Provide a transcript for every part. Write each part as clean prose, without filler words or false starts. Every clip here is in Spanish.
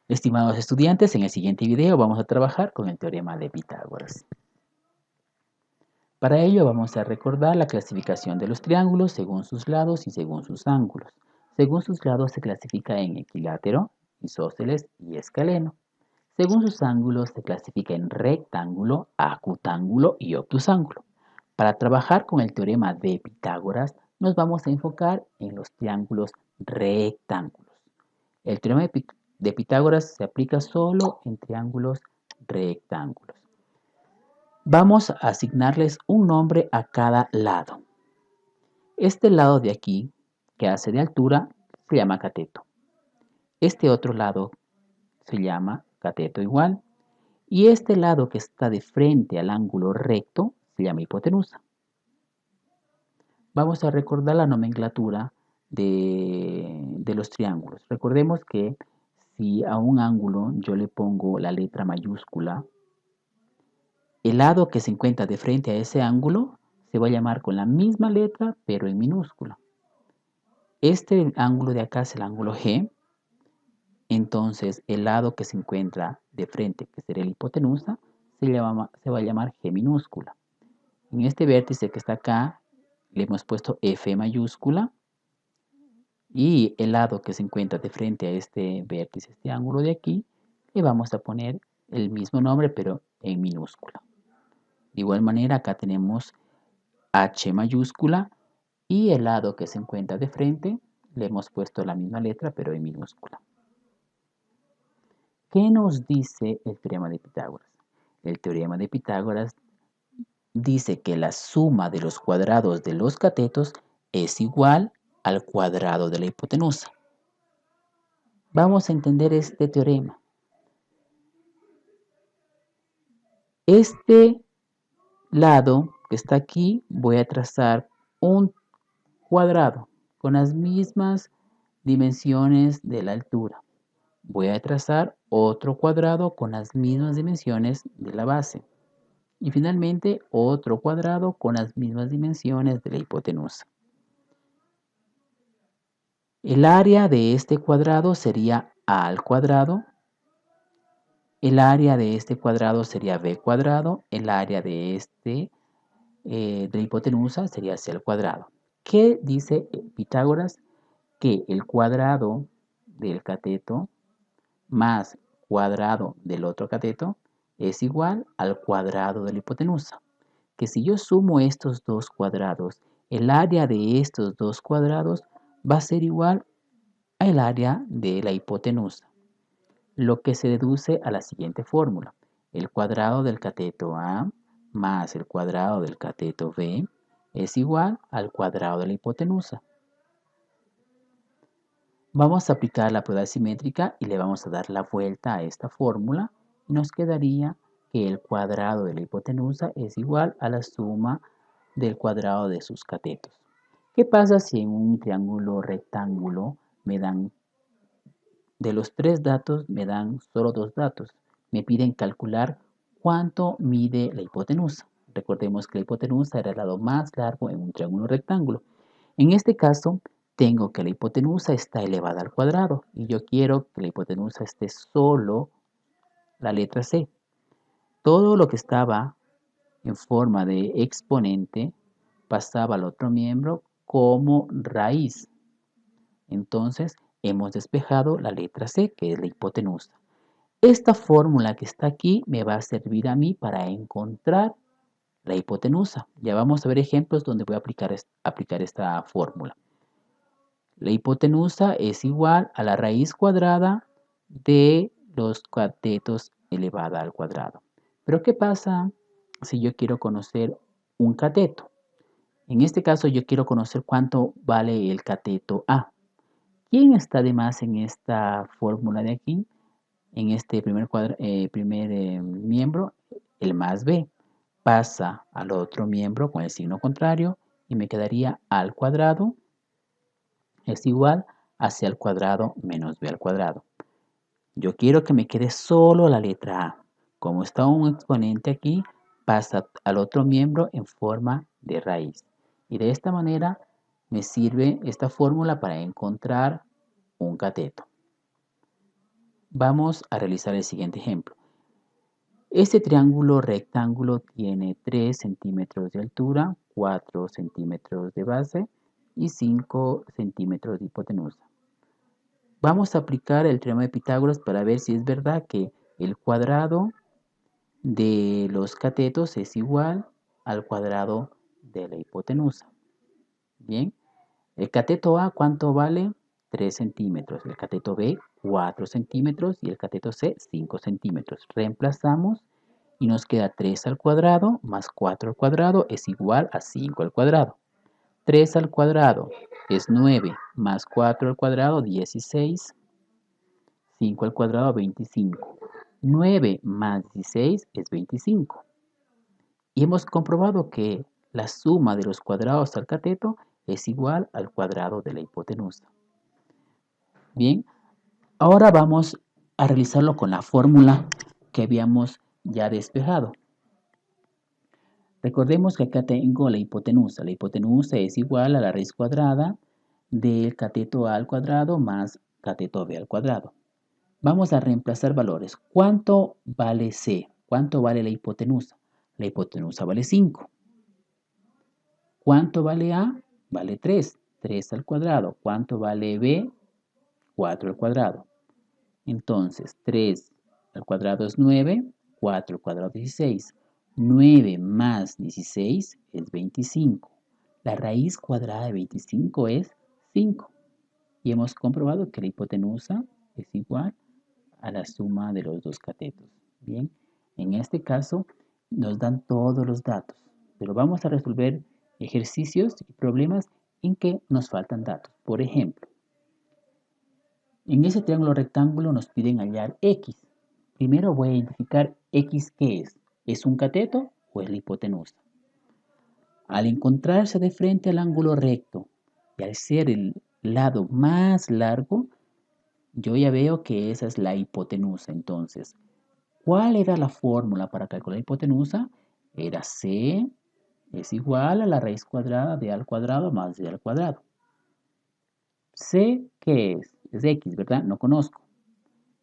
Estimados estudiantes, en el siguiente video vamos a trabajar con el teorema de Pitágoras. Para ello vamos a recordar la clasificación de los triángulos según sus lados y según sus ángulos. Según sus lados se clasifica en equilátero, isósceles y escaleno. Según sus ángulos se clasifica en rectángulo, acutángulo y obtusángulo. Para trabajar con el teorema de Pitágoras nos vamos a enfocar en los triángulos rectángulos. El teorema de Pitágoras se aplica solo en triángulos rectángulos. Vamos a asignarles un nombre a cada lado. Este lado de aquí, que hace de altura, se llama cateto. Este otro lado se llama cateto igual. Y este lado que está de frente al ángulo recto se llama hipotenusa. Vamos a recordar la nomenclatura de los triángulos. Recordemos que si a un ángulo yo le pongo la letra mayúscula, el lado que se encuentra de frente a ese ángulo se va a llamar con la misma letra, pero en minúscula. Este ángulo de acá es el ángulo G. Entonces, el lado que se encuentra de frente, que sería la hipotenusa, se va a llamar G minúscula. En este vértice que está acá, le hemos puesto F mayúscula. Y el lado que se encuentra de frente a este vértice, este ángulo de aquí, le vamos a poner el mismo nombre, pero en minúscula. De igual manera, acá tenemos H mayúscula y el lado que se encuentra de frente le hemos puesto la misma letra pero en minúscula. ¿Qué nos dice el teorema de Pitágoras? El teorema de Pitágoras dice que la suma de los cuadrados de los catetos es igual al cuadrado de la hipotenusa. Vamos a entender este teorema. Este lado que está aquí voy a trazar un cuadrado con las mismas dimensiones de la altura. Voy a trazar otro cuadrado con las mismas dimensiones de la base. Y finalmente otro cuadrado con las mismas dimensiones de la hipotenusa. El área de este cuadrado sería A al cuadrado. El área de este cuadrado sería B cuadrado. El área de la hipotenusa sería C al cuadrado. ¿Qué dice Pitágoras? Que el cuadrado del cateto más cuadrado del otro cateto es igual al cuadrado de la hipotenusa. Que si yo sumo estos dos cuadrados, el área de estos dos cuadrados va a ser igual al área de la hipotenusa. Lo que se deduce a la siguiente fórmula. El cuadrado del cateto A más el cuadrado del cateto B es igual al cuadrado de la hipotenusa. Vamos a aplicar la prueba simétrica y le vamos a dar la vuelta a esta fórmula y nos quedaría que el cuadrado de la hipotenusa es igual a la suma del cuadrado de sus catetos. ¿Qué pasa si en un triángulo rectángulo me dan, de los tres datos, me dan solo dos datos? Me piden calcular cuánto mide la hipotenusa. Recordemos que la hipotenusa era el lado más largo en un triángulo rectángulo. En este caso, tengo que la hipotenusa está elevada al cuadrado y yo quiero que la hipotenusa esté solo la letra C. Todo lo que estaba en forma de exponente pasaba al otro miembro como raíz. Entonces, hemos despejado la letra C, que es la hipotenusa. Esta fórmula que está aquí me va a servir a mí para encontrar la hipotenusa. Ya vamos a ver ejemplos donde voy a aplicar esta fórmula. La hipotenusa es igual a la raíz cuadrada de los catetos elevada al cuadrado. Pero ¿qué pasa si yo quiero conocer un cateto? En este caso yo quiero conocer cuánto vale el cateto A. ¿Quién está de más en esta fórmula de aquí? En este primer miembro, el más B. Pasa al otro miembro con el signo contrario y me quedaría A al cuadrado es igual a C al cuadrado menos B al cuadrado. Yo quiero que me quede solo la letra A. Como está un exponente aquí, pasa al otro miembro en forma de raíz. Y de esta manera me sirve esta fórmula para encontrar un cateto. Vamos a realizar el siguiente ejemplo. Este triángulo rectángulo tiene 3 centímetros de altura, 4 centímetros de base y 5 centímetros de hipotenusa. Vamos a aplicar el teorema de Pitágoras para ver si es verdad que el cuadrado de los catetos es igual al cuadrado de la hipotenusa. Bien, el cateto A, ¿cuánto vale? 3 centímetros. El cateto B, 4 centímetros. Y el cateto C, 5 centímetros. Reemplazamos y nos queda 3 al cuadrado más 4 al cuadrado es igual a 5 al cuadrado. 3 al cuadrado es 9 más 4 al cuadrado, 16. 5 al cuadrado, 25. 9 más 16 es 25. Y hemos comprobado que la suma de los cuadrados al cateto es igual al cuadrado de la hipotenusa. Bien, ahora vamos a realizarlo con la fórmula que habíamos ya despejado. Recordemos que acá tengo la hipotenusa. La hipotenusa es igual a la raíz cuadrada del cateto A al cuadrado más cateto B al cuadrado. Vamos a reemplazar valores. ¿Cuánto vale C? ¿Cuánto vale la hipotenusa? La hipotenusa vale 5. ¿Cuánto vale A? Vale 3. 3 al cuadrado. ¿Cuánto vale B? 4 al cuadrado. Entonces, 3 al cuadrado es 9. 4 al cuadrado es 16. 9 más 16 es 25. La raíz cuadrada de 25 es 5. Y hemos comprobado que la hipotenusa es igual a la suma de los dos catetos. Bien, en este caso nos dan todos los datos, pero vamos a resolver ejercicios y problemas en que nos faltan datos. Por ejemplo, en ese triángulo rectángulo nos piden hallar x. Primero voy a identificar x qué es. ¿Es un cateto o es la hipotenusa? Al encontrarse de frente al ángulo recto y al ser el lado más largo, yo ya veo que esa es la hipotenusa. Entonces, ¿cuál era la fórmula para calcular la hipotenusa? Era c es igual a la raíz cuadrada de a al cuadrado más b al cuadrado. C, ¿qué es? Es x, ¿verdad? No conozco.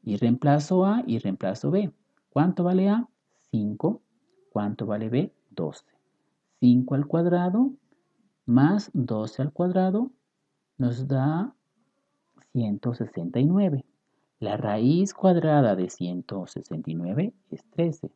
Y reemplazo a y reemplazo b. ¿Cuánto vale a? 5. ¿Cuánto vale b? 12. 5 al cuadrado más 12 al cuadrado nos da 169. La raíz cuadrada de 169 es 13.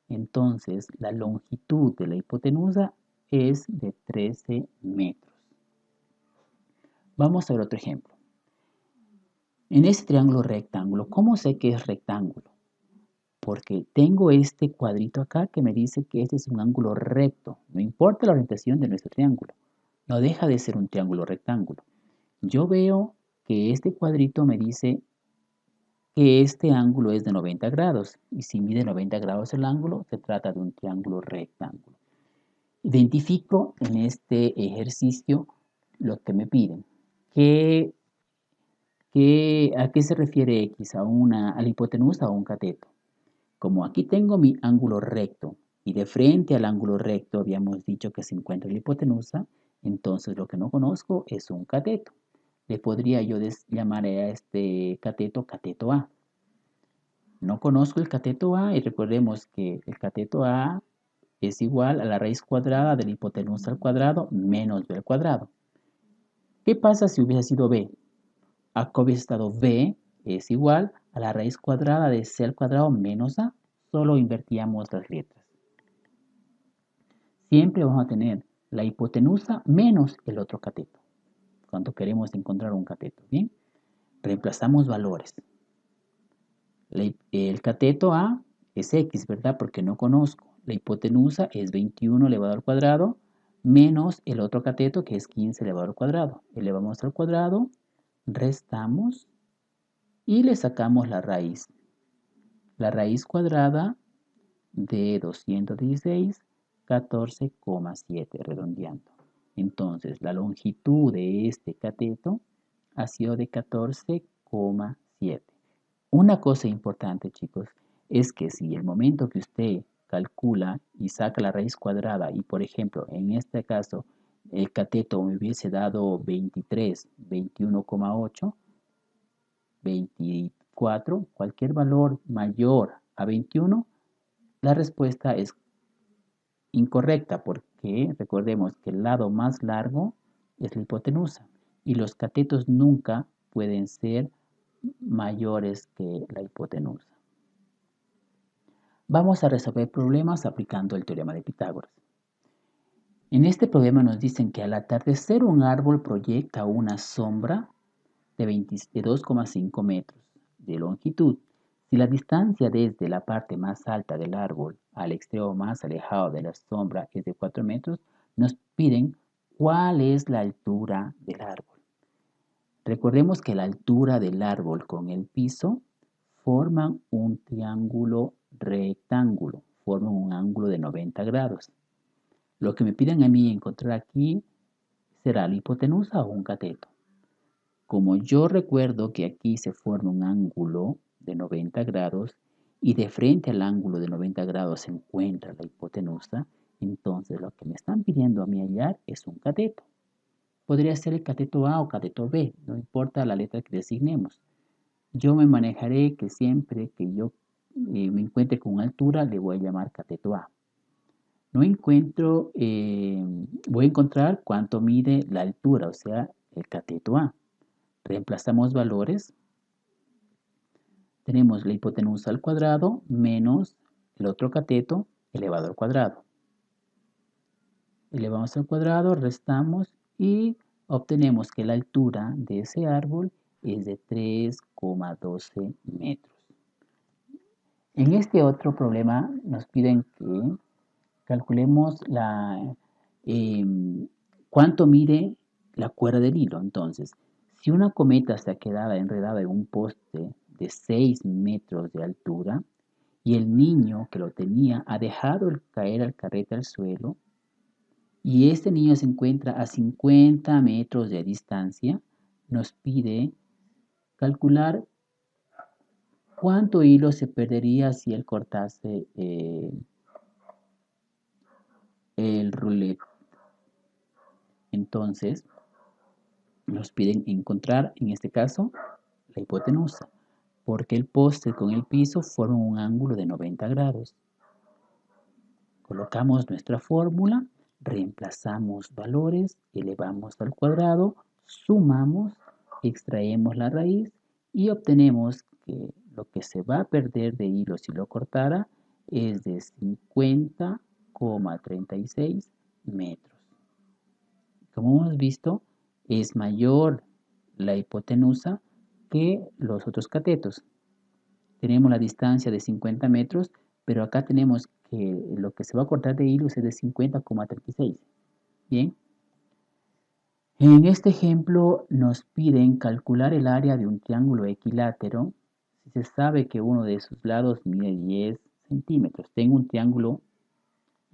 Entonces, la longitud de la hipotenusa es de 13 metros. Vamos a ver otro ejemplo. En este triángulo rectángulo, ¿cómo sé que es rectángulo? Porque tengo este cuadrito acá que me dice que este es un ángulo recto. No importa la orientación de nuestro triángulo. No deja de ser un triángulo rectángulo. Yo veo que este cuadrito me dice que este ángulo es de 90 grados. Y si mide 90 grados el ángulo, se trata de un triángulo rectángulo. Identifico en este ejercicio lo que me piden. ¿A qué se refiere X? ¿A la hipotenusa o a un cateto? Como aquí tengo mi ángulo recto y de frente al ángulo recto habíamos dicho que se encuentra la hipotenusa, entonces lo que no conozco es un cateto. Le podría yo llamar a este cateto cateto A. No conozco el cateto A y recordemos que el cateto A es igual a la raíz cuadrada de la hipotenusa al cuadrado menos b al cuadrado. ¿Qué pasa si hubiese sido b? Acá hubiese estado b es igual a la raíz cuadrada de c al cuadrado menos a. Solo invertíamos las letras. Siempre vamos a tener la hipotenusa menos el otro cateto. Cuando queremos encontrar un cateto, ¿bien? Reemplazamos valores. El cateto A es x, ¿verdad? Porque no conozco. La hipotenusa es 21 elevado al cuadrado menos el otro cateto que es 15 elevado al cuadrado. Elevamos al cuadrado, restamos y le sacamos la raíz. La raíz cuadrada de 216, 14,7 redondeando. Entonces, la longitud de este cateto ha sido de 14,7. Una cosa importante, chicos, es que si el momento que usted calcula y saca la raíz cuadrada y, por ejemplo, en este caso, el cateto me hubiese dado 23, 21,8, 4, cualquier valor mayor a 21, la respuesta es incorrecta porque recordemos que el lado más largo es la hipotenusa y los catetos nunca pueden ser mayores que la hipotenusa. Vamos a resolver problemas aplicando el teorema de Pitágoras. En este problema nos dicen que al atardecer un árbol proyecta una sombra de 2,5 metros de longitud. Si la distancia desde la parte más alta del árbol al extremo más alejado de la sombra es de 4 metros, nos piden cuál es la altura del árbol. Recordemos que la altura del árbol con el piso forman un triángulo rectángulo, forman un ángulo de 90 grados. Lo que me piden a mí encontrar aquí será la hipotenusa o un cateto. Como yo recuerdo que aquí se forma un ángulo de 90 grados y de frente al ángulo de 90 grados se encuentra la hipotenusa, entonces lo que me están pidiendo a mí hallar es un cateto. Podría ser el cateto A o cateto B, no importa la letra que designemos. Yo me manejaré que siempre que yo me encuentre con altura le voy a llamar cateto A. No encuentro, voy a encontrar cuánto mide la altura, o sea, el cateto A. Reemplazamos valores. Tenemos la hipotenusa al cuadrado menos el otro cateto elevado al cuadrado. Elevamos al cuadrado, restamos y obtenemos que la altura de ese árbol es de 3,12 metros. En este otro problema nos piden que calculemos cuánto mide la cuerda del hilo. Entonces, si una cometa se ha quedado enredada en un poste de 6 metros de altura y el niño que lo tenía ha dejado caer el carrete al suelo y este niño se encuentra a 50 metros de distancia, nos pide calcular cuánto hilo se perdería si él cortase el roulette. Entonces, nos piden encontrar, en este caso, la hipotenusa, porque el poste con el piso forman un ángulo de 90 grados. Colocamos nuestra fórmula, reemplazamos valores, elevamos al cuadrado, sumamos, extraemos la raíz y obtenemos que lo que se va a perder de hilo si lo cortara es de 50,36 metros. Como hemos visto, es mayor la hipotenusa que los otros catetos. Tenemos la distancia de 50 metros, pero acá tenemos que lo que se va a cortar de hilos es de 50,36. Bien. En este ejemplo nos piden calcular el área de un triángulo equilátero si se sabe que uno de sus lados mide 10 centímetros. Tengo un triángulo,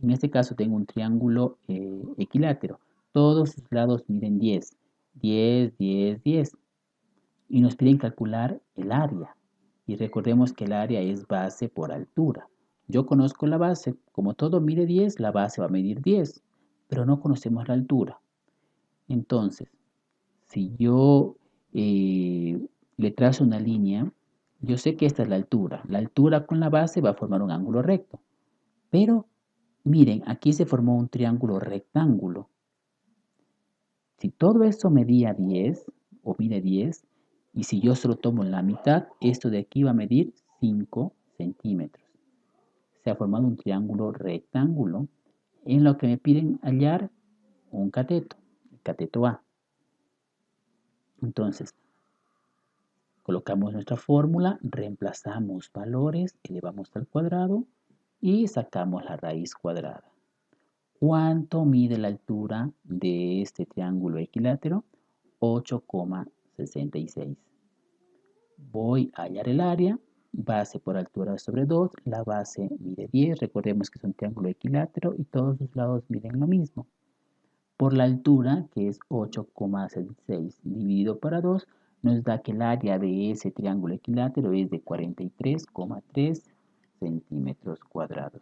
en este caso tengo un triángulo equilátero. Todos sus lados miden 10, 10, 10, 10. Y nos piden calcular el área. Y recordemos que el área es base por altura. Yo conozco la base. Como todo mide 10, la base va a medir 10. Pero no conocemos la altura. Entonces, si yo le trazo una línea, yo sé que esta es la altura. La altura con la base va a formar un ángulo recto. Pero, miren, aquí se formó un triángulo rectángulo. Si todo esto medía 10 o mide 10, y si yo solo tomo la mitad, esto de aquí va a medir 5 centímetros. Se ha formado un triángulo rectángulo en lo que me piden hallar un cateto, el cateto A. Entonces, colocamos nuestra fórmula, reemplazamos valores, elevamos al cuadrado y sacamos la raíz cuadrada. ¿Cuánto mide la altura de este triángulo equilátero? 8,66. Voy a hallar el área, base por altura sobre 2, la base mide 10, recordemos que es un triángulo equilátero y todos sus lados miden lo mismo. Por la altura, que es 8,66 dividido para 2, nos da que el área de ese triángulo equilátero es de 43,3 centímetros cuadrados.